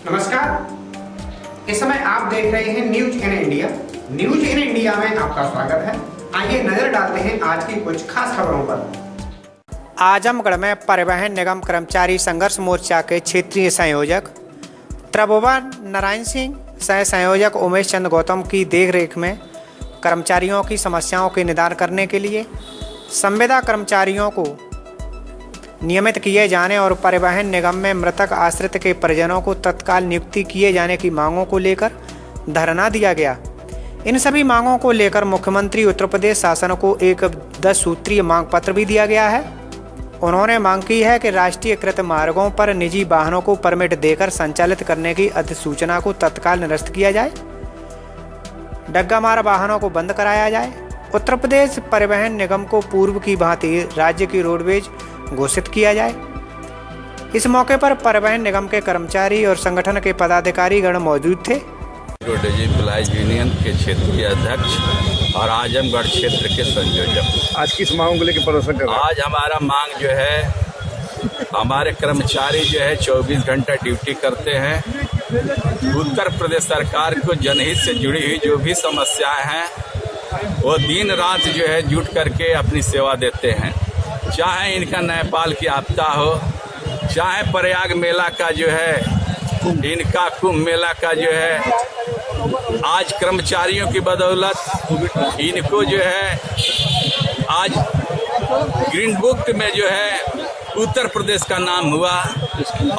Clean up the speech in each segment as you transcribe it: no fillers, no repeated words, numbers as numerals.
नमस्कार। इस समय आप देख रहे हैं news in India. News in India में आपका स्वागत है। आइए नजर डालते हैं आज की कुछ खास खबरों पर। आजमगढ़ में परिवहन निगम कर्मचारी संघर्ष मोर्चा के क्षेत्रीय संयोजक त्रिभुवन नारायण सिंह सह संयोजक उमेश चंद्र गौतम की देखरेख में कर्मचारियों की समस्याओं के निदान करने के लिए संविदा कर्मचारियों को नियमित किए जाने और परिवहन निगम में मृतक आश्रित के परिजनों को तत्काल नियुक्ति किए जाने की मांगों को लेकर धरना दिया गया। इन सभी मांगों को लेकर मुख्यमंत्री उत्तर प्रदेश शासन को एक 10 सूत्रीय मांग पत्र भी दिया गया है। उन्होंने मांग की है कि राष्ट्रीयकृत मार्गों पर निजी वाहनों को परमिट देकर संचालित करने की अधिसूचना को तत्काल निरस्त किया जाए, डग्गामार वाहनों को बंद कराया जाए, उत्तर प्रदेश परिवहन निगम को पूर्व की भांति राज्य की रोडवेज घोषित किया जाए। इस मौके पर परिवहन निगम के कर्मचारी और संगठन के पदाधिकारी गण मौजूद थे। रोडवेज एम्प्लॉइज यूनियन के क्षेत्रीय अध्यक्ष और आजमगढ़ क्षेत्र के संयोजक आज किस मांग को लेकर प्रदर्शन कर रहे हैं? आज हमारा मांग जो है, हमारे कर्मचारी जो है 24 घंटा ड्यूटी करते हैं। उत्तर प्रदेश सरकार को जनहित से जुड़ी हुई जो भी समस्याएं हैं वो दिन रात जो है जुट करके अपनी सेवा देते हैं। चाहे इनका नेपाल की आपदा हो, चाहे प्रयाग मेला का जो है, इनका कुंभ मेला का जो है, आज कर्मचारियों की बदौलत इनको जो है आज ग्रीन बुक में जो है उत्तर प्रदेश का नाम हुआ।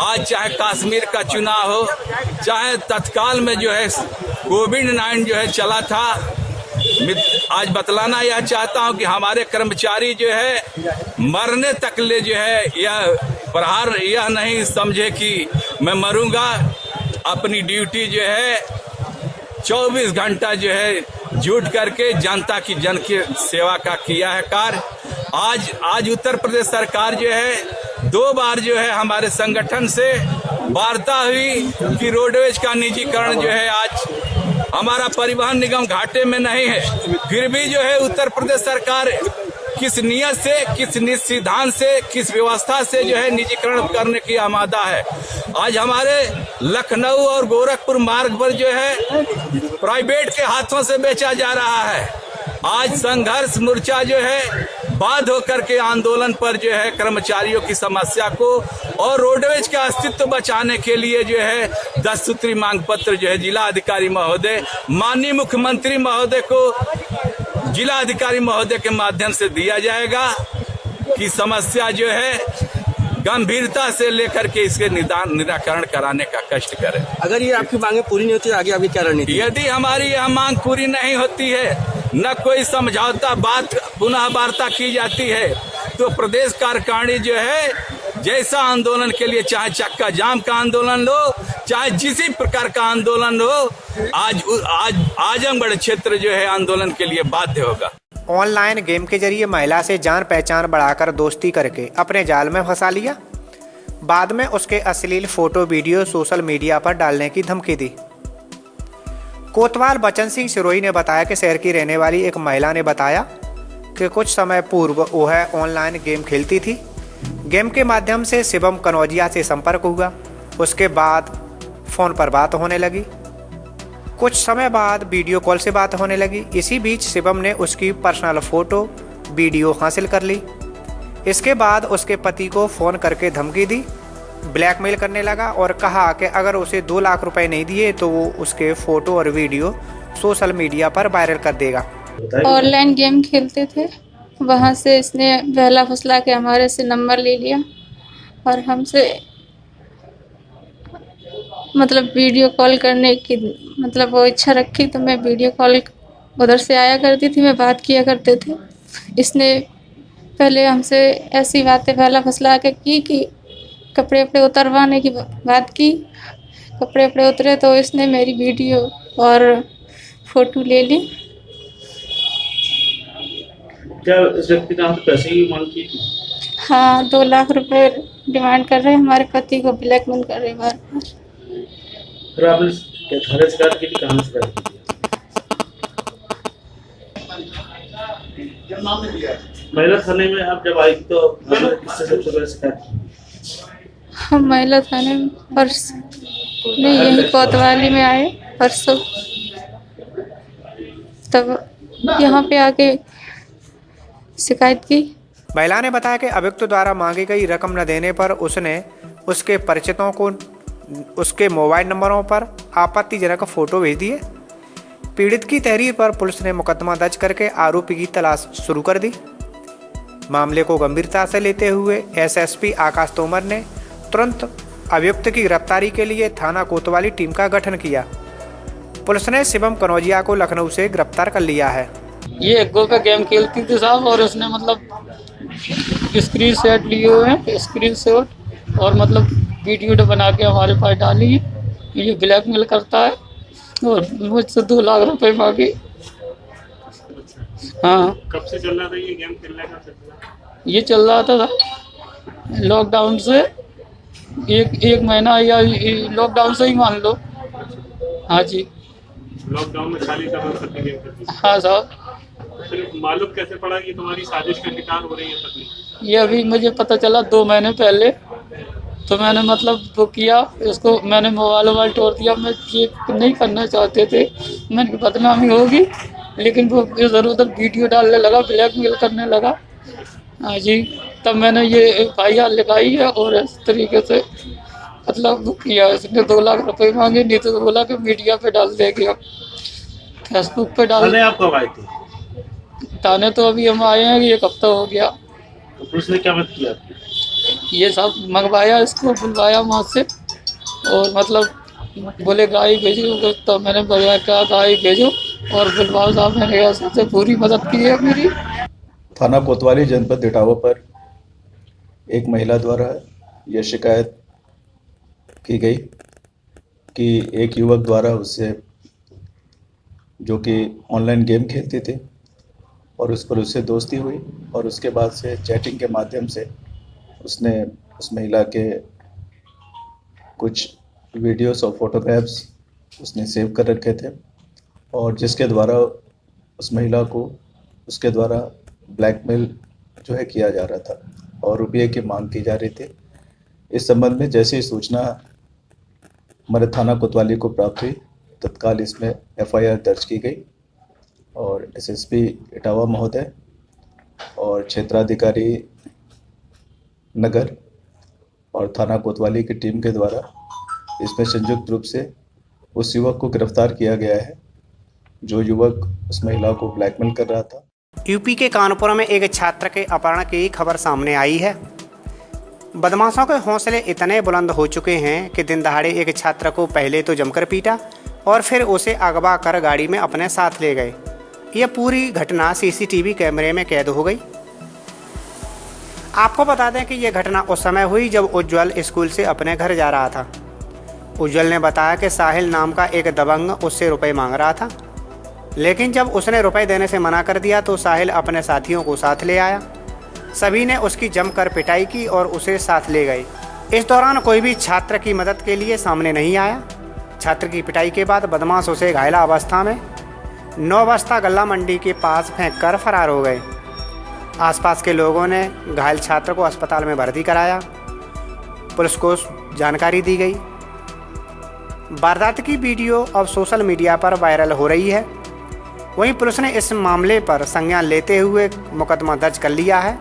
आज चाहे कश्मीर का चुनाव हो, चाहे तत्काल में जो है कोविड-19 जो है चला था। आज बतलाना यह चाहता हूं कि हमारे कर्मचारी जो है मरने तक ले जो है यह प्रहार यह नहीं समझे कि मैं मरूंगा। अपनी ड्यूटी जो है 24 घंटा जो है जुट करके जनता की जन की सेवा का किया है कार्य। आज उत्तर प्रदेश सरकार जो है 2 बार जो है हमारे संगठन से वार्ता हुई कि रोडवेज का निजीकरण जो है, आज हमारा परिवहन निगम घाटे में नहीं है, फिर भी जो है उत्तर प्रदेश सरकार किस नियत से, किस सिद्धांत से, किस व्यवस्था से जो है निजीकरण करने की आमादा है। आज हमारे लखनऊ और गोरखपुर मार्ग पर जो है प्राइवेट के हाथों से बेचा जा रहा है। आज संघर्ष मोर्चा जो है बाध्य होकर के आंदोलन पर जो है कर्मचारियों की समस्या को और रोडवेज का अस्तित्व बचाने के लिए जो है 10 सूत्री मांग पत्र जो है जिला अधिकारी महोदय, माननीय मुख्यमंत्री महोदय को जिला अधिकारी महोदय के माध्यम से दिया जाएगा कि समस्या जो है गंभीरता से लेकर के इसके निराकरण कराने का कष्ट करें। अगर ये आपकी मांगे पूरी नहीं होती आगे आपकी क्या रणनीति? यदि हमारी यह मांग पूरी नहीं होती है, न कोई समझौता बात पुनः वार्ता की जाती है, तो प्रदेश कार्यकारिणी जो है जैसा आंदोलन के लिए, चाहे चक्का जाम का आंदोलन लो, चाहे जिस प्रकार का आंदोलन हो, आज आजमगढ़ क्षेत्र जो है आंदोलन के लिए बाध्य होगा। ऑनलाइन गेम के जरिए महिला से जान पहचान बढ़ाकर दोस्ती करके अपने जाल में फंसा लिया। बाद में उसके अश्लील फोटो वीडियो सोशल मीडिया पर डालने की धमकी दी। कोतवाल बचन सिंह सिरोही ने बताया कि शहर की रहने वाली एक महिला ने बताया कि कुछ समय पूर्व वह ऑनलाइन गेम खेलती थी। गेम के माध्यम से शिवम कनौजिया से संपर्क हुआ। उसके बाद फ़ोन पर बात होने लगी। कुछ समय बाद वीडियो कॉल से बात होने लगी। इसी बीच शिवम ने उसकी पर्सनल फ़ोटो वीडियो हासिल कर ली। इसके बाद उसके पति को फ़ोन करके धमकी दी, ब्लैकमेल करने लगा और कहा कि अगर उसे 2 लाख रुपए नहीं दिए तो वो उसके फ़ोटो और वीडियो सोशल मीडिया पर वायरल कर देगा। ऑनलाइन गेम खेलते थे, वहाँ से इसने बहला फुसला के हमारे से नंबर ले लिया और हमसे मतलब वीडियो कॉल करने की मतलब वो इच्छा रखी, तो मैं वीडियो कॉल उधर से आया करती थी, मैं बात किया करते थे। इसने पहले हमसे ऐसी बातें बहला फुसला के की कि कपड़े वपड़े उतरवाने की बात की। कपड़े वपड़े उतरे तो इसने मेरी वीडियो और फोटो ले ली। क्या इस व्यक्ति ने आपसे पैसे की मांग की थी? हाँ, 2 लाख रुपए डिमांड कर रहे हैं, हमारे पति को ब्लैकमेल कर रहे बार बार। फिर आपने थाने शिकायत की थी? कहाँ शिकायत की थी? महिला थाने में आप जब आई तो किससे सबसे पहले शिकायत की? हम महिला थाने पर नहीं, यही कोतवाली में आए परसों, तब यहाँ पे आके शिकायत की। महिला ने बताया कि अभियुक्त द्वारा मांगी गई रकम न देने पर उसने उसके परिचितों को उसके मोबाइल नंबरों पर आपत्तिजनक फोटो भेज दिए। पीड़ित की तहरीर पर पुलिस ने मुकदमा दर्ज करके आरोपी की तलाश शुरू कर दी। मामले को गंभीरता से लेते हुए एसएसपी आकाश तोमर ने तुरंत अभियुक्त की गिरफ्तारी के लिए थाना कोतवाली टीम का गठन किया। पुलिस ने शिवम कनौजिया को लखनऊ से गिरफ्तार कर लिया है। ये गो पे गेम खेलती थी साहब, और उसने मतलब स्क्रीन शॉट लिए हुए हैं, स्क्रीन शॉट, और मतलब वीडियो बना के हमारे पास डाली है। ये ब्लैकमेल करता है और मुझसे 2 लाख रुपए मांगे। हाँ, कब से चल रहा था ये गेम खेलने का सिलसिला? ये चल रहा था लॉकडाउन से एक महीना, या लॉकडाउन से ही मान लो। हाँ जी, लॉकडाउन में खाली समय पत्नी गेम खेलती थी। हाँ साहब। फिर मालूम कैसे पड़ा कि तुम्हारी साजिश का शिकार हो रही है पत्नी? ये अभी मुझे पता चला 2 महीने पहले, तो मैंने मतलब वो किया, इसको मैंने मोबाइल तोड़ दिया। मैं ये नहीं करना चाहते थे, मैंने बदनामी होगी, लेकिन वो इधर उधर वीडियो डालने लगा, ब्लैकमेल करने लगा। हाँ जी, तब मैंने ये FIR लिखाई है, और इस तरीके से मतलब वो किया। इसने 2 लाख रुपए मांगे, नहीं तो बोला कि मीडिया पे डाल देगा, फेसबुक पे डाल। आप कब आए थे थाने? तो अभी हम आए हैं, 1 हफ्ता हो गया। तो पुलिस ने क्या मत किया? ये सब मंगवाया, इसको बुलवाया वहाँ से, और मतलब बोले गाय भेजो, तो मैंने बोला क्या गाय भेजो और बुलवाओ साहब। मैंने ऐसे पूरी मदद की है मेरी। थाना कोतवाली जनपद इटावा पर एक महिला द्वारा यह शिकायत की गई कि एक युवक द्वारा उससे, जो कि ऑनलाइन गेम खेलती थी, और उस पर उससे दोस्ती हुई, और उसके बाद से चैटिंग के माध्यम से उसने उस महिला के कुछ वीडियोस और फोटोग्राफ्स उसने सेव कर रखे थे, और जिसके द्वारा उस महिला को उसके द्वारा ब्लैकमेल जो है किया जा रहा था और रुपये की मांग की जा रही थी। इस संबंध में जैसे ही सूचना हमारे थाना कोतवाली को प्राप्त हुई, तत्काल इसमें FIR दर्ज की गई, और SSP इटावा महोदय और क्षेत्राधिकारी नगर और थाना कोतवाली की टीम के द्वारा इसमें संयुक्त रूप से उस युवक को गिरफ्तार किया गया है, जो युवक उस महिला को ब्लैकमेल कर रहा था। यूपी के कानपुर में एक छात्र के अपहरण की खबर सामने आई है। बदमाशों के हौसले इतने बुलंद हो चुके हैं कि दिन दहाड़े एक छात्र को पहले तो जमकर पीटा और फिर उसे अगवा कर गाड़ी में अपने साथ ले गए। यह पूरी घटना CCTV कैमरे में कैद हो गई। आपको बता दें कि यह घटना उस समय हुई जब उज्जवल स्कूल से अपने घर जा रहा था। उज्जवल ने बताया कि साहिल नाम का एक दबंग उससे रुपए मांग रहा था, लेकिन जब उसने रुपए देने से मना कर दिया तो साहिल अपने साथियों को साथ ले आया। सभी ने उसकी जमकर पिटाई की और उसे साथ ले गए। इस दौरान कोई भी छात्र की मदद के लिए सामने नहीं आया। छात्र की पिटाई के बाद बदमाश उसे घायला अवस्था में 9 बस्ता गल्ला मंडी के पास फेंककर फरार हो गए। आसपास के लोगों ने घायल छात्र को अस्पताल में भर्ती कराया। पुलिस को जानकारी दी गई। वारदात की वीडियो अब सोशल मीडिया पर वायरल हो रही है। वहीं पुलिस ने इस मामले पर संज्ञान लेते हुए मुकदमा दर्ज कर लिया है।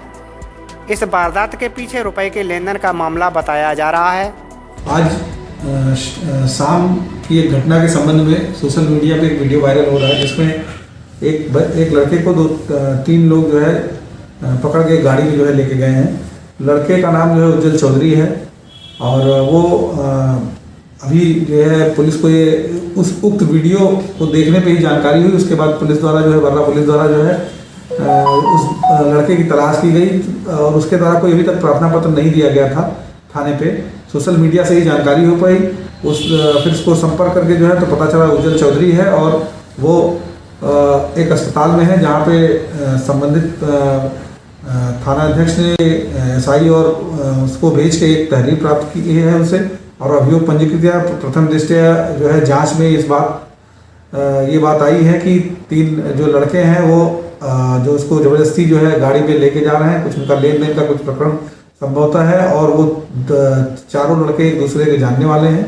इस वारदात के पीछे रुपए के लेन देन का मामला बताया जा रहा है। आज शाम की एक घटना के संबंध में सोशल मीडिया पे एक वीडियो वायरल हो रहा है, जिसमें एक लड़के को 2-3 लोग जो है पकड़ के गाड़ी में जो है लेके गए हैं। लड़के का नाम जो है उज्जवल चौधरी है, और वो अभी जो है पुलिस को ये उस उक्त वीडियो को देखने पे ही जानकारी हुई। उसके बाद पुलिस द्वारा जो है वर्रा पुलिस द्वारा जो है उस लड़के की तलाश की गई, और उसके द्वारा कोई अभी तक प्रार्थना पत्र नहीं दिया गया था थाने पे। सोशल मीडिया से ही जानकारी हो पाई। फिर उसको संपर्क करके जो है तो पता चला उज्जवल चौधरी है, और वो एक अस्पताल में है, जहाँ पे संबंधित थाना अध्यक्ष ने SI और उसको भेज के एक तहरीर प्राप्त की है उनसे, और अभियोग पंजीकृत किया। प्रथम दृष्टया जो है जांच में ये बात आई है कि 3 जो लड़के हैं वो जो उसको ज़बरदस्ती जो है गाड़ी पे लेके जा रहे हैं। कुछ उनका लेन देन का कुछ प्रकरण संभवतः है, और वो 4 लड़के एक दूसरे के जानने वाले हैं,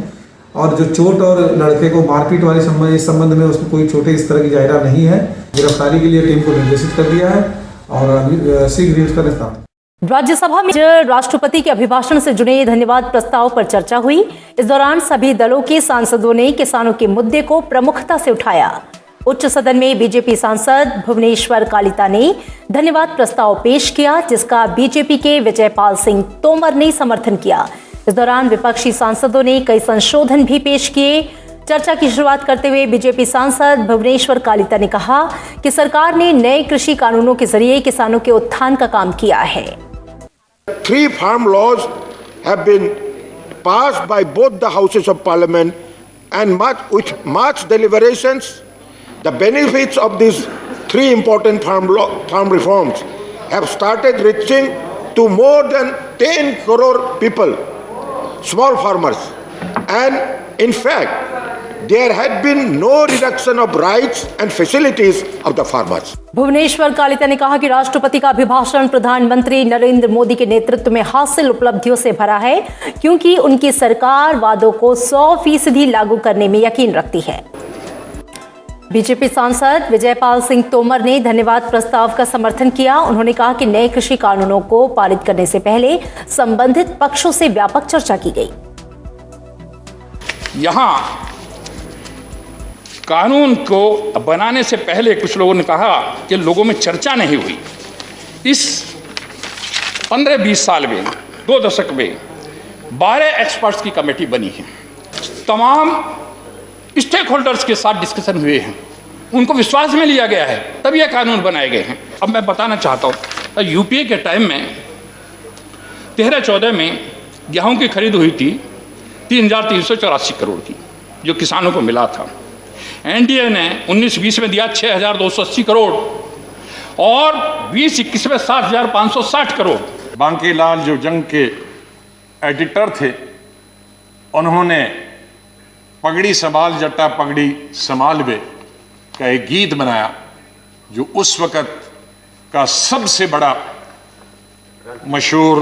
और जो चोट और लड़के को मारपीट वाले संबंध, इस संबंध में उसको कोई चोटें इस तरह की जाहिरा नहीं है। गिरफ्तारी के लिए टीम को निर्देशित कर दिया है और अभी शीघ्र ही उसका निस्तारण। राज्यसभा में राष्ट्रपति के अभिभाषण से जुड़े धन्यवाद प्रस्ताव पर चर्चा हुई। इस दौरान सभी दलों के सांसदों ने किसानों के मुद्दे को प्रमुखता से उठाया। उच्च सदन में बीजेपी सांसद भुवनेश्वर कालिता ने धन्यवाद प्रस्ताव पेश किया, जिसका बीजेपी के विजयपाल सिंह तोमर ने समर्थन किया। इस दौरान विपक्षी सांसदों ने कई संशोधन भी पेश किए। चर्चा की शुरुआत करते हुए बीजेपी सांसद भुवनेश्वर कालिता ने कहा कि सरकार ने नए कृषि कानूनों के जरिए किसानों के उत्थान का काम किया है। 3 farm laws have been passed by both the houses of parliament, and with much deliberations, the benefits of these 3 important farm reforms have started reaching to more than 10 crore people, small farmers, and in fact, there had been no reduction of rights and facilities of the farmers. Bhubaneswar Kalita ने कहा कि राष्ट्रपति का अभिभाषण प्रधानमंत्री नरेंद्र मोदी के नेतृत्व में हासिल उपलब्धियों से भरा है, क्योंकि उनकी सरकार वादों को 100% लागू करने में यकीन रखती है। बीजेपी सांसद विजयपाल सिंह तोमर ने धन्यवाद प्रस्ताव का समर्थन किया। उन्होंने कहा कि नए कृषि कानूनों को पारित करने से पहले संबंधित पक्षों से व्यापक चर्चा की गई। यहाँ कानून को बनाने से पहले कुछ लोगों ने कहा कि लोगों में चर्चा नहीं हुई। इस 15-20 साल में, 2 दशक में 12 एक्सपर्ट्स की कमेटी बनी है। तमाम स्टेक होल्डर्स के साथ डिस्कशन हुए हैं, उनको विश्वास में लिया गया है, तब यह कानून बनाए गए हैं। अब मैं बताना चाहता हूँ, यूपीए के टाइम में 13-14 में गेहूं की खरीद हुई थी 3,384 करोड़ की, जो किसानों को मिला था। एनडीए ने 19-20 में दिया 6,280 करोड़ और 20-21 में 7,560 करोड़। बांकीलाल जो जंग के एडिटर थे, उन्होंने पगड़ी संभाल जट्टा पगड़ी संभाल वे का एक गीत बनाया, जो उस वक़्त का सबसे बड़ा मशहूर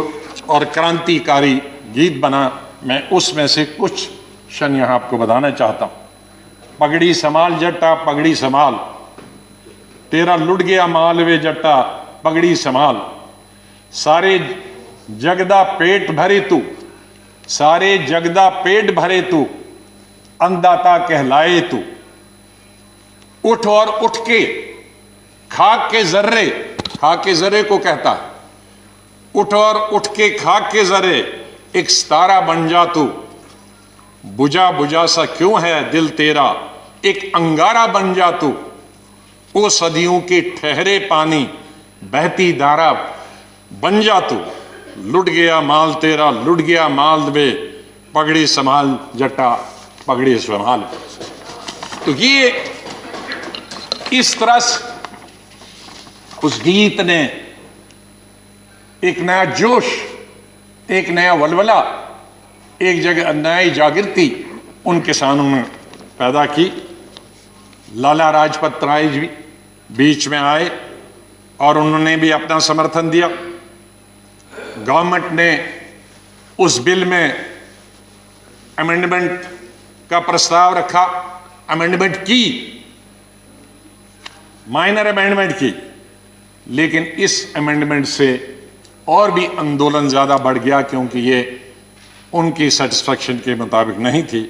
और क्रांतिकारी गीत बना। मैं उसमें से कुछ क्षण यहाँ आपको बताना चाहता हूँ। पगड़ी संभाल जट्टा पगड़ी संभाल, तेरा लुट गया माल वे जट्टा पगड़ी संभाल, सारे जगदा पेट भरे तू, सारे जगदा पेट भरे तू, अन्नदाता कहलाए तू, उठ और उठ के खाक के जर्रे, खाक के जर्रे को कहता है, उठ और उठ के खाक के जर्रे एक सितारा बन जा तू, बुझा बुझा सा क्यों है दिल तेरा, एक अंगारा बन जा तू, ओ सदियों के ठहरे पानी बहती धारा बन जा तू, लुट गया माल तेरा लुट गया माल वे पगड़ी संभाल जट्टा पगड़ी संभाल। तो ये इस तरह से उस गीत ने एक नया जोश, एक नया वलवला, एक जगह नई जागृति उन किसानों में पैदा की। लाला लाजपत राय जी बीच में आए और उन्होंने भी अपना समर्थन दिया। गवर्नमेंट ने उस बिल में अमेंडमेंट का प्रस्ताव रखा, अमेंडमेंट की, माइनर अमेंडमेंट की, लेकिन इस अमेंडमेंट से और भी आंदोलन ज़्यादा बढ़ गया, क्योंकि ये उनकी सेटिस्फैक्शन के मुताबिक नहीं थी।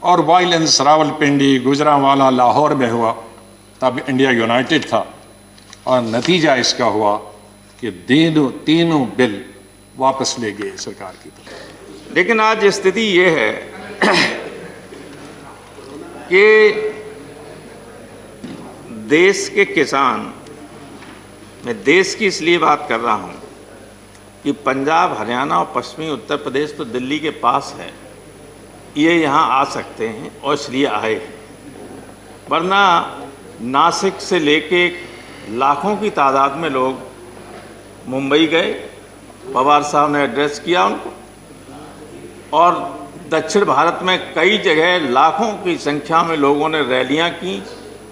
और वायलेंस रावलपिंडी, गुजरांवाला, लाहौर में हुआ, तब इंडिया यूनाइटेड था और नतीजा इसका हुआ कि तीनों बिल वापस ले गए सरकार की तरफ। लेकिन आज स्थिति ये है कि देश के किसान, मैं देश की इसलिए बात कर रहा हूँ कि पंजाब, हरियाणा और पश्चिमी उत्तर प्रदेश तो दिल्ली के पास है, ये यहाँ आ सकते हैं और इसलिए आए हैं। वरना नासिक से लेके लाखों की तादाद में लोग मुंबई गए, पवार साहब ने एड्रेस किया उनको, और दक्षिण भारत में कई जगह लाखों की संख्या में लोगों ने रैलियां की,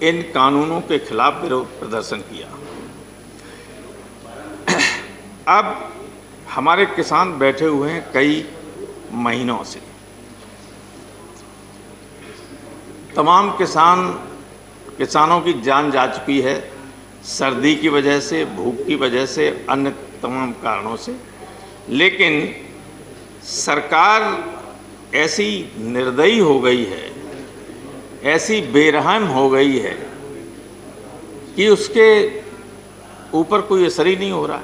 इन कानूनों के खिलाफ विरोध प्रदर्शन किया। अब हमारे किसान बैठे हुए हैं कई महीनों से, तमाम किसानों की जान जा चुकी है, सर्दी की वजह से, भूख की वजह से, अन्य तमाम कारणों से। लेकिन सरकार ऐसी निर्दयी हो गई है, ऐसी बेरहम हो गई है कि उसके ऊपर कोई असर ही नहीं हो रहा है,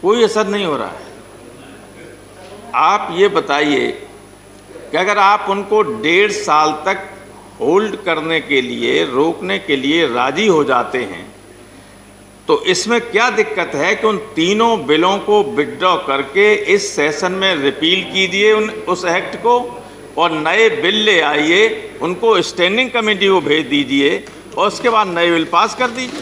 कोई असर नहीं हो रहा है। आप ये बताइए कि अगर आप उनको 1.5 साल तक होल्ड करने के लिए, रोकने के लिए राजी हो जाते हैं, तो इसमें क्या दिक्कत है कि उन तीनों बिलों को विथड्रॉ करके इस सेशन में रिपील कीजिए उस एक्ट को, और नए बिल ले आइए, उनको स्टैंडिंग कमेटी को भेज दीजिए और उसके बाद नए बिल पास कर दीजिए।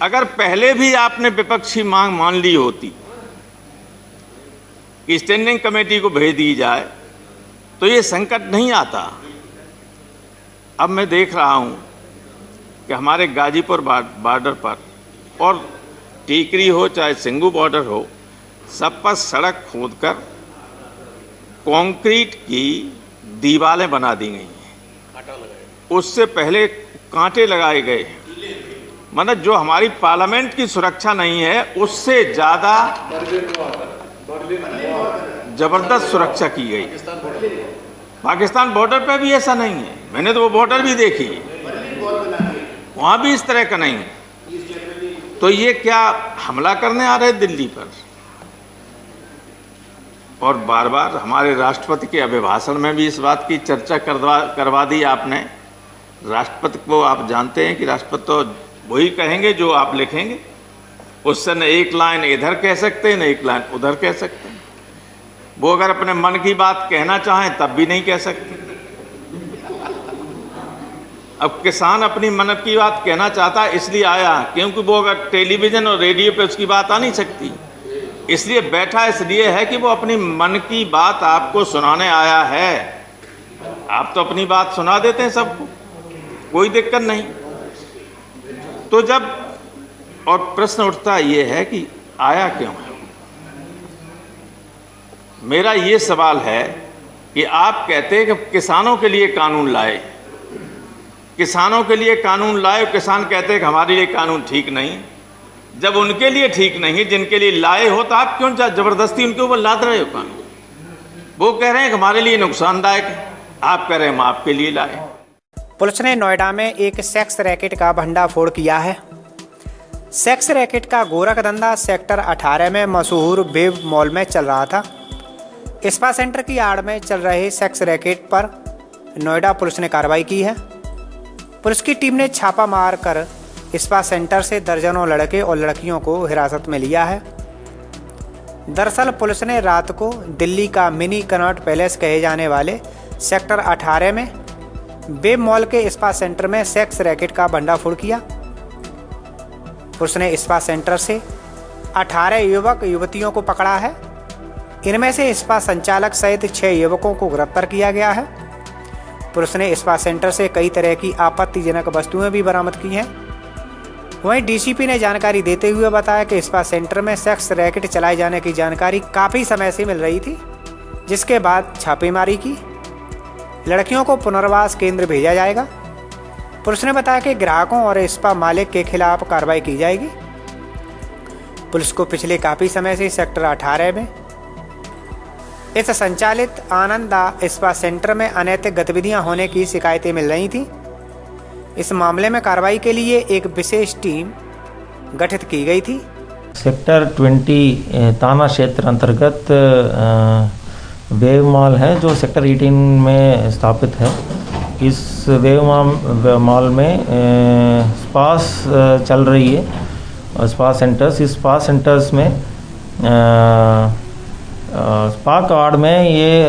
अगर पहले भी आपने विपक्षी मांग मान ली होती कि स्टैंडिंग कमेटी को भेज दी जाए तो ये संकट नहीं आता। अब मैं देख रहा हूं कि हमारे गाजीपुर बॉर्डर पर और टीकरी हो चाहे सिंगू बॉर्डर हो, सब पर सड़क खोदकर कंक्रीट की दीवारें बना दी गई हैं। उससे पहले कांटे लगाए गए हैं। मतलब जो हमारी पार्लियामेंट की सुरक्षा नहीं है, उससे ज़्यादा जबरदस्त सुरक्षा की गई। पाकिस्तान बॉर्डर पे भी ऐसा नहीं है, मैंने तो वो बॉर्डर भी देखी, वहाँ भी इस तरह का नहीं है। तो ये क्या हमला करने आ रहे दिल्ली पर? और बार बार हमारे राष्ट्रपति के अभिभाषण में भी इस बात की चर्चा करवा दी आपने। राष्ट्रपति को आप जानते हैं कि राष्ट्रपति तो वही कहेंगे जो आप लिखेंगे, उससे न एक लाइन इधर कह सकते न एक लाइन उधर कह सकते। वो अगर अपने मन की बात कहना चाहें तब भी नहीं कह सकते। अब किसान अपनी मन की बात कहना चाहता है इसलिए आया, क्योंकि वो अगर टेलीविज़न और रेडियो पे उसकी बात आ नहीं सकती, इसलिए बैठा इसलिए है कि वो अपनी मन की बात आपको सुनाने आया है। आप तो अपनी बात सुना देते हैं सबको, कोई दिक्कत नहीं। तो जब और प्रश्न उठता ये है कि आया क्यों है? मेरा ये सवाल है कि आप कहते हैं कि किसानों के लिए कानून लाए, किसानों के लिए कानून लाए, किसान कहते हैं कि हमारे लिए कानून ठीक नहीं। जब उनके लिए ठीक नहीं, जिनके लिए लाए हो, तो आप क्यों जबरदस्ती उनके ऊपर लाद रहे हो कानून? वो कह रहे हैं कि हमारे लिए नुकसानदायक है, आप कह रहे हैं हम आपके लिए लाए। पुलिस ने नोएडा में एक सेक्स रैकेट का भंडाफोड़ किया है। सेक्स रैकेट का गोरख धंधा सेक्टर 18 में मशहूर वेब मॉल में चल रहा था। स्पा सेंटर की आड़ में चल रहे सेक्स रैकेट पर नोएडा पुलिस ने कार्रवाई की है। पुलिस की टीम ने छापा मार कर स्पा सेंटर से दर्जनों लड़के और लड़कियों को हिरासत में लिया है। दरअसल पुलिस ने रात को दिल्ली का मिनी कनॉट पैलेस कहे जाने वाले सेक्टर 18 में वेब मॉल के स्पा सेंटर में सेक्स रैकेट का भंडाफोड़ किया। पुलिस ने स्पा सेंटर से 18 युवक युवतियों को पकड़ा है। इनमें से स्पा संचालक सहित 6 युवकों को गिरफ्तार किया गया है। पुलिस ने स्पा सेंटर से कई तरह की आपत्तिजनक वस्तुएं भी बरामद की हैं। वहीं डीसीपी ने जानकारी देते हुए बताया कि स्पा सेंटर में सेक्स रैकेट चलाए जाने की जानकारी काफ़ी समय से मिल रही थी, जिसके बाद छापेमारी की। लड़कियों को पुनर्वास केंद्र भेजा जाएगा। पुलिस ने बताया कि ग्राहकों और स्पा मालिक के खिलाफ कार्रवाई की जाएगी। पुलिस को पिछले काफ़ी समय से सेक्टर 18 में इस संचालित आनंदा स्पा सेंटर में अनैतिक गतिविधियां होने की शिकायतें मिल रही थीं। इस मामले में कार्रवाई के लिए एक विशेष टीम गठित की गई थी। सेक्टर 20 थाना क्षेत्र अंतर्गत वेब मॉल है जो सेक्टर 18 में स्थापित है। इस वेब मॉल में स्पास चल रही है, स्पा सेंटर्स। इस स्पा सेंटर्स में स्पा कार्ड में ये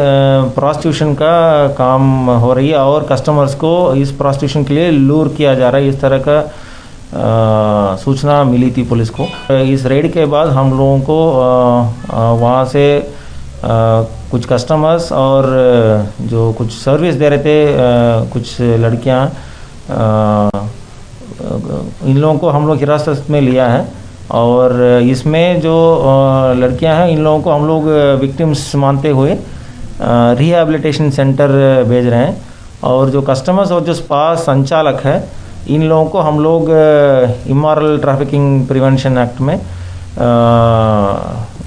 प्रोस्टिट्यूशन का काम हो रही है और कस्टमर्स को इस प्रोस्टिट्यूशन के लिए लूर किया जा रहा है, इस तरह का सूचना मिली थी पुलिस को। इस रेड के बाद हम लोगों को वहाँ से कुछ कस्टमर्स और जो कुछ सर्विस दे रहे थे कुछ लड़कियां, इन लोगों को हम लोग हिरासत में लिया है। और इसमें जो लड़कियां हैं इन लोगों को हम लोग विक्टिम्स मानते हुए रिहैबिलिटेशन सेंटर भेज रहे हैं। और जो कस्टमर्स और जो स्पा संचालक है, इन लोगों को हम लोग इमोरल ट्रैफिकिंग प्रिवेंशन एक्ट में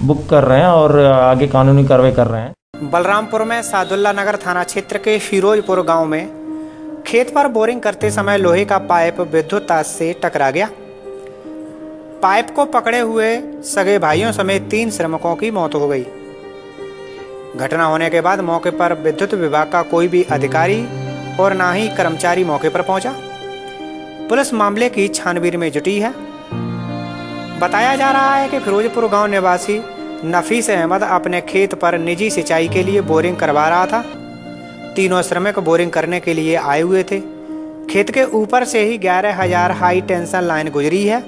बुक कर रहे हैं और आगे कानूनी कार्रवाई कर रहे हैं। बलरामपुर में सादुल्ला नगर थाना क्षेत्र के फिरोजपुर गांव में खेत पर बोरिंग करते समय लोहे का पाइप विद्युत तार से टकरा गया। पाइप को पकड़े हुए सगे भाइयों समेत 3 श्रमिकों की मौत हो गई। घटना होने के बाद मौके पर विद्युत विभाग का कोई भी अधिकारी और ना ही कर्मचारी मौके पर पहुंचा। पुलिस मामले की छानबीन में जुटी है। बताया जा रहा है कि फिरोजपुर गांव निवासी नफीस अहमद अपने खेत पर निजी सिंचाई के लिए बोरिंग करवा रहा था। तीनों श्रमिक बोरिंग करने के लिए आए हुए थे। खेत के ऊपर से ही 11,000 हाई टेंशन लाइन गुजरी है।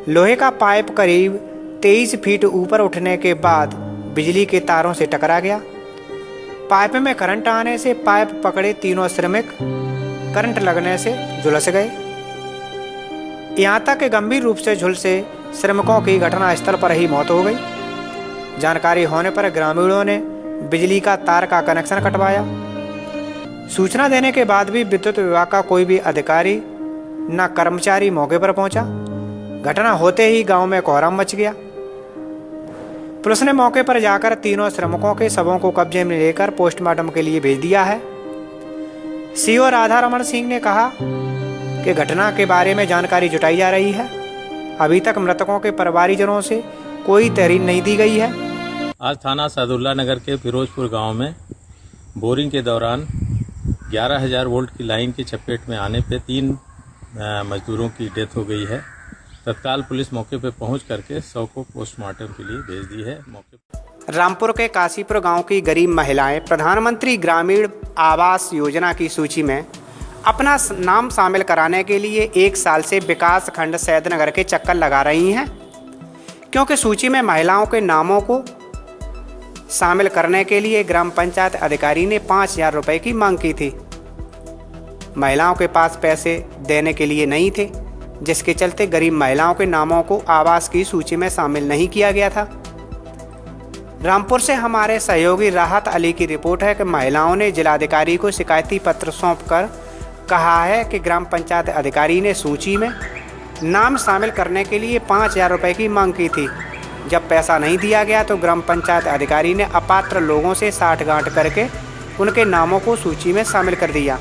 लोहे का पाइप करीब 23 फीट ऊपर उठने के बाद बिजली के तारों से टकरा गया। पाइप में करंट आने से पाइप पकड़े तीनों श्रमिक करंट लगने से झुलस गए। यहाँ तक कि गंभीर रूप से झुलसे श्रमिकों की घटनास्थल पर ही मौत हो गई। जानकारी होने पर ग्रामीणों ने बिजली का तार का कनेक्शन कटवाया। सूचना देने के बाद भी विद्युत विभाग का कोई भी अधिकारी न कर्मचारी मौके पर पहुंचा। घटना होते ही गांव में कोहराम मच गया। पुलिस ने मौके पर जाकर तीनों श्रमिकों के शवों को कब्जे में लेकर पोस्टमार्टम के लिए भेज दिया है। सीओ राधा रमन सिंह ने कहा कि घटना के बारे में जानकारी जुटाई जा रही है। अभी तक मृतकों के परिवारीजनों से कोई तहरीर नहीं दी गई है। आज थाना सादुल्ला नगर के फिरोजपुर गांव में बोरिंग के दौरान 11,000 वोल्ट की लाइन की चपेट में आने पे 3 मजदूरों की डेथ हो गई है। तत्काल पुलिस मौके पर पहुंच करके शव को पोस्टमार्टम के लिए भेज दी है। रामपुर के काशीपुर गांव की गरीब महिलाएं प्रधानमंत्री ग्रामीण आवास योजना की सूची में अपना नाम शामिल कराने के लिए 1 साल से विकास खंड सैदनगर के चक्कर लगा रही हैं, क्योंकि सूची में महिलाओं के नामों को शामिल करने के लिए ग्राम पंचायत अधिकारी ने 5,000 रुपए की मांग की थी। महिलाओं के पास पैसे देने के लिए नहीं थे, जिसके चलते गरीब महिलाओं के नामों को आवास की सूची में शामिल नहीं किया गया था। रामपुर से हमारे सहयोगी राहत अली की रिपोर्ट है कि महिलाओं ने जिलाधिकारी को शिकायती पत्र सौंपकर कहा है कि ग्राम पंचायत अधिकारी ने सूची में नाम शामिल करने के लिए 5,000 रुपए की मांग की थी। जब पैसा नहीं दिया गया तो ग्राम पंचायत अधिकारी ने अपात्र लोगों से साठगांठ करके उनके नामों को सूची में शामिल कर दिया।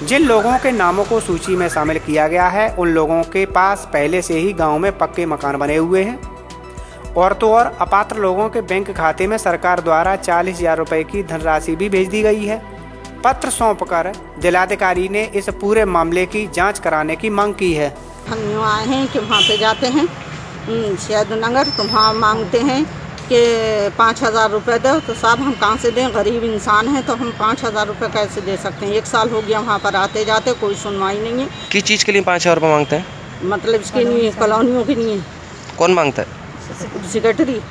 जिन लोगों के नामों को सूची में शामिल किया गया है उन लोगों के पास पहले से ही गांव में पक्के मकान बने हुए हैं। और तो और अपात्र लोगों के बैंक खाते में सरकार द्वारा 40,000 रुपए की धनराशि भी भेज दी गई है। पत्र सौंपकर जिलाधिकारी ने इस पूरे मामले की जांच कराने की मांग की है। हम यूँ आए हैं कि वहाँ पे जाते हैं सैदनगर, तो वहाँ मांगते हैं कि 5,000 रुपये दो। तो साहब हम कहाँ से दें, गरीब इंसान हैं, तो हम 5,000 रुपये कैसे दे सकते हैं। 1 साल हो गया वहाँ पर आते जाते, कोई सुनवाई नहीं है। किस चीज़ के लिए 5,000 रुपये मांगते हैं? मतलब इसके लिए कॉलोनियों के लिए। कौन मांगता है? सेक्रेटरी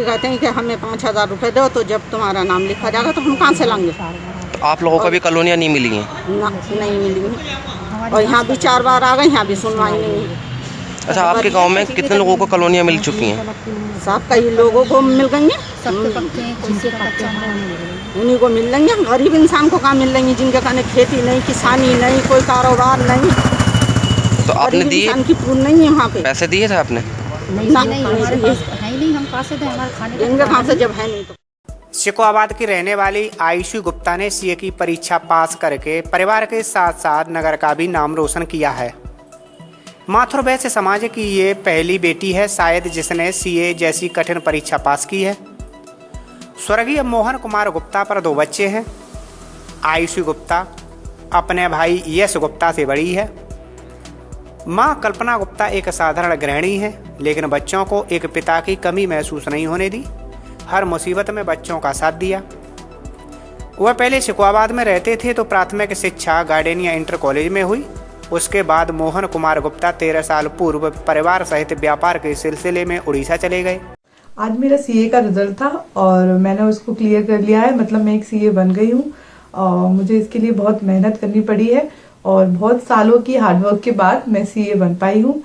कहते हैं कि हमें 5,000 रुपये दो, तो जब तुम्हारा नाम लिखा जाएगा तो हम कहाँ से लाएंगे। तो आप लोगों को भी कॉलोनियाँ नहीं मिली हैं? नहीं मिली हैं। और यहाँ भी 4 बार आ गए, यहाँ भी सुनवाई नहीं है। अच्छा, आपके गांव में कितने लोगों को कॉलोनियाँ मिल चुकी हैं? साहब कई लोगों को मिल गई हैं, उन्हीं को मिल रही हैं। गरीब इंसान को कहाँ मिल रही है, जिनके कहने खेती नहीं, किसानी नहीं, कोई कारोबार नहीं। तो आपने दिए? की पूर्ण नहीं है वहाँ पे। पैसे दिए थे आपने? नहीं, हम कहाँ से दें, हमारे खाने कहाँ से जब है नहीं तो। शिकोहाबाद की रहने वाली आयुषी गुप्ता ने सीए की परीक्षा पास करके परिवार के साथ साथ नगर का भी नाम रोशन किया है। माथुर समाज की ये पहली बेटी है शायद जिसने सीए जैसी कठिन परीक्षा पास की है। स्वर्गीय मोहन कुमार गुप्ता पर 2 बच्चे हैं। आयुषी गुप्ता अपने भाई यश गुप्ता से बड़ी है। मां कल्पना गुप्ता एक साधारण गृहिणी है, लेकिन बच्चों को एक पिता की कमी महसूस नहीं होने दी। हर मुसीबत में बच्चों का साथ दिया। वह पहले शिकोहाबाद में रहते थे तो प्राथमिक शिक्षा गार्डेनिया इंटर कॉलेज में हुई। उसके बाद मोहन कुमार गुप्ता 13 साल पूर्व परिवार सहित व्यापार के सिलसिले में उड़ीसा चले गए। आज मेरा सीए का रिजल्ट था और मैंने उसको क्लियर कर लिया है। मतलब मैं एक सीए बन गई हूँ और मुझे इसके लिए बहुत मेहनत करनी पड़ी है और बहुत सालों की हार्डवर्क के बाद मैं सीए बन पाई हूँ।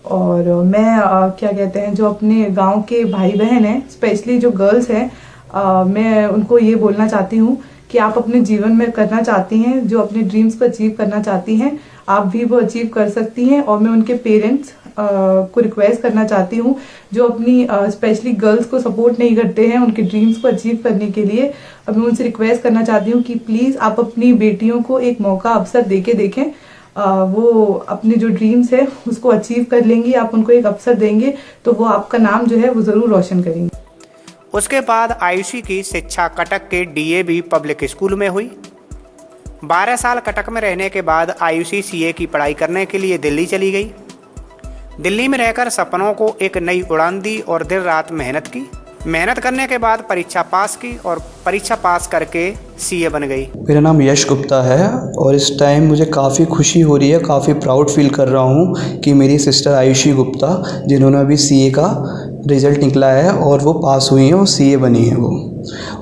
और मैं क्या कहते हैं, जो अपने गांव के भाई बहन हैं, स्पेशली जो गर्ल्स हैं, मैं उनको ये बोलना चाहती हूँ कि आप अपने जीवन में करना चाहती हैं, जो अपने ड्रीम्स को अचीव करना चाहती हैं, आप भी वो अचीव कर सकती हैं। और मैं उनके पेरेंट्स को रिक्वेस्ट करना चाहती हूँ जो अपनी स्पेशली गर्ल्स को सपोर्ट नहीं करते हैं उनके ड्रीम्स को अचीव करने के लिए। अब मैं उनसे रिक्वेस्ट करना चाहती हूँ कि प्लीज़ आप अपनी बेटियों को एक मौका अवसर देके देखें। वो अपने जो ड्रीम्स है उसको अचीव कर लेंगी, आप उनको एक अवसर देंगे तो वो आपका नाम जो है वो ज़रूर रोशन करेंगे। उसके बाद आयुषी की शिक्षा कटक के डीएवी पब्लिक स्कूल में हुई। 12 साल कटक में रहने के बाद आयुषी सीए की पढ़ाई करने के लिए दिल्ली चली गई। दिल्ली में रहकर सपनों को एक नई उड़ान दी और दिन रात मेहनत की। मेहनत करने के बाद परीक्षा पास की और परीक्षा पास करके सीए बन गई। मेरा नाम यश गुप्ता है और इस टाइम मुझे काफ़ी खुशी हो रही है, काफ़ी प्राउड फील कर रहा हूँ कि मेरी सिस्टर आयुषी गुप्ता जिन्होंने अभी सीए का रिज़ल्ट निकला है और वो पास हुई हैं और सीए बनी है वो,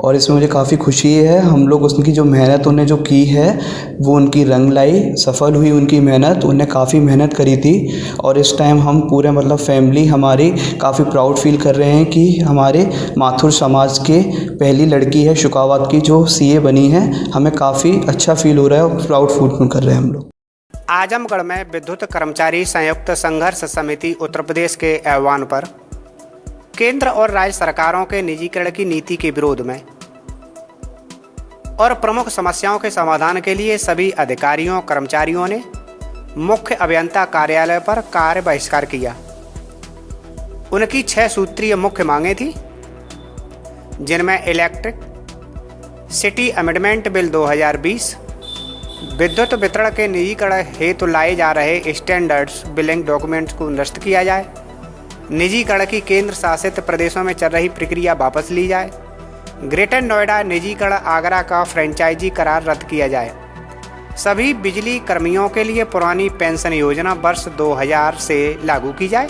और इसमें मुझे काफ़ी खुशी है। हम लोग उनकी जो मेहनत उन्हें जो की है वो उनकी रंग लाई, सफल हुई उनकी मेहनत, उन्हें काफ़ी मेहनत करी थी। और इस टाइम हम पूरे मतलब फैमिली हमारी काफ़ी प्राउड फील कर रहे हैं कि हमारे माथुर समाज के पहली लड़की है शुकावत की जो सीए बनी है। हमें काफ़ी अच्छा फील हो रहा है और प्राउड फील कर रहे हैं हम लोग। आजमगढ़ में विद्युत कर्मचारी संयुक्त संघर्ष समिति उत्तर प्रदेश के आह्वान पर केंद्र और राज्य सरकारों के निजीकरण की नीति के विरोध में और प्रमुख समस्याओं के समाधान के लिए सभी अधिकारियों कर्मचारियों ने मुख्य अभियंता कार्यालय पर कार्य बहिष्कार किया। उनकी 6 सूत्रीय मुख्य मांगें थी, जिनमें इलेक्ट्रिक सिटी अमेंडमेंट बिल 2020, विद्युत वितरण के निजीकरण हेतु लाए जा रहे स्टैंडर्ड्स बिलिंग डॉक्यूमेंट्स को निरस्त किया जाए, निजीकरण की केंद्र शासित प्रदेशों में चल रही प्रक्रिया वापस ली जाए, ग्रेटर नोएडा निजीकरण आगरा का फ्रेंचाइजी करार रद्द किया जाए, सभी बिजली कर्मियों के लिए पुरानी पेंशन योजना वर्ष 2000 से लागू की जाए,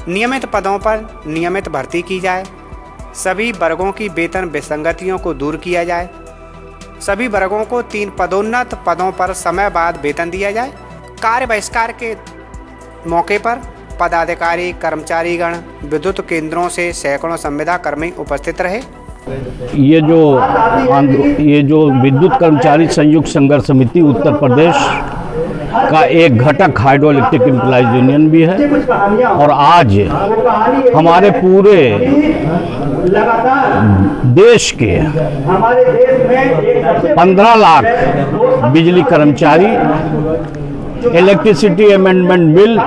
नियमित पदों पर नियमित भर्ती की जाए, सभी वर्गों की वेतन विसंगतियों को दूर किया जाए, सभी वर्गों को 3 पदोन्नत पदों पर समय बाद वेतन दिया जाए। कार्य बहिष्कार के मौके पर पदाधिकारी कर्मचारीगण विद्युत केंद्रों से सैकड़ों संविदा कर्मी उपस्थित रहे। ये जो विद्युत कर्मचारी संयुक्त संघर्ष समिति उत्तर प्रदेश का एक घटक हाइड्रो इलेक्ट्रिक एम्प्लॉइज यूनियन भी है और आज हमारे पूरे देश के 15 लाख बिजली कर्मचारी इलेक्ट्रिसिटी अमेंडमेंट बिल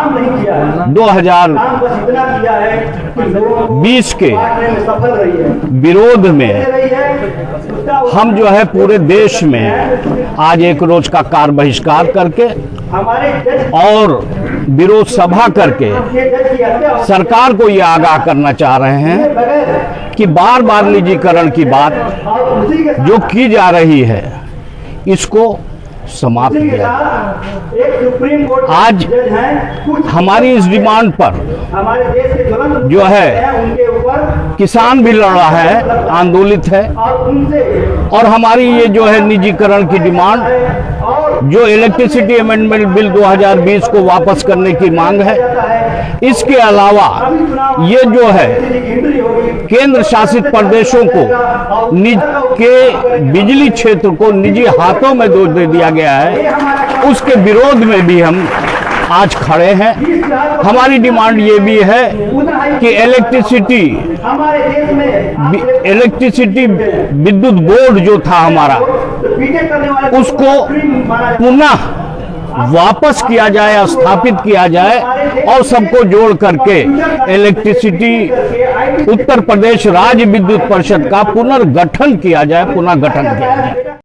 2020 के विरोध में हम जो है पूरे देश में आज एक रोज का कार्य बहिष्कार करके और विरोध सभा करके सरकार को ये आगाह करना चाह रहे हैं कि बार बार निजीकरण की बात जो की जा रही है इसको समाप्त किया। आज हमारी इस डिमांड पर जो है किसान भी लड़ रहा है, आंदोलित है और हमारी ये जो है निजीकरण की डिमांड जो इलेक्ट्रिसिटी अमेंडमेंट बिल 2020 को वापस करने की मांग है। इसके अलावा ये जो है केंद्र शासित प्रदेशों को के बिजली क्षेत्र को निजी हाथों में दे दिया गया है, उसके विरोध में भी हम आज खड़े हैं। हमारी डिमांड ये भी है कि इलेक्ट्रिसिटी विद्युत बोर्ड जो था हमारा उसको पुनः वापस किया जाए, स्थापित किया जाए और सबको जोड़ करके इलेक्ट्रिसिटी उत्तर प्रदेश राज्य विद्युत परिषद का पुनर्गठन किया जाए, पुनः गठन किया जाए।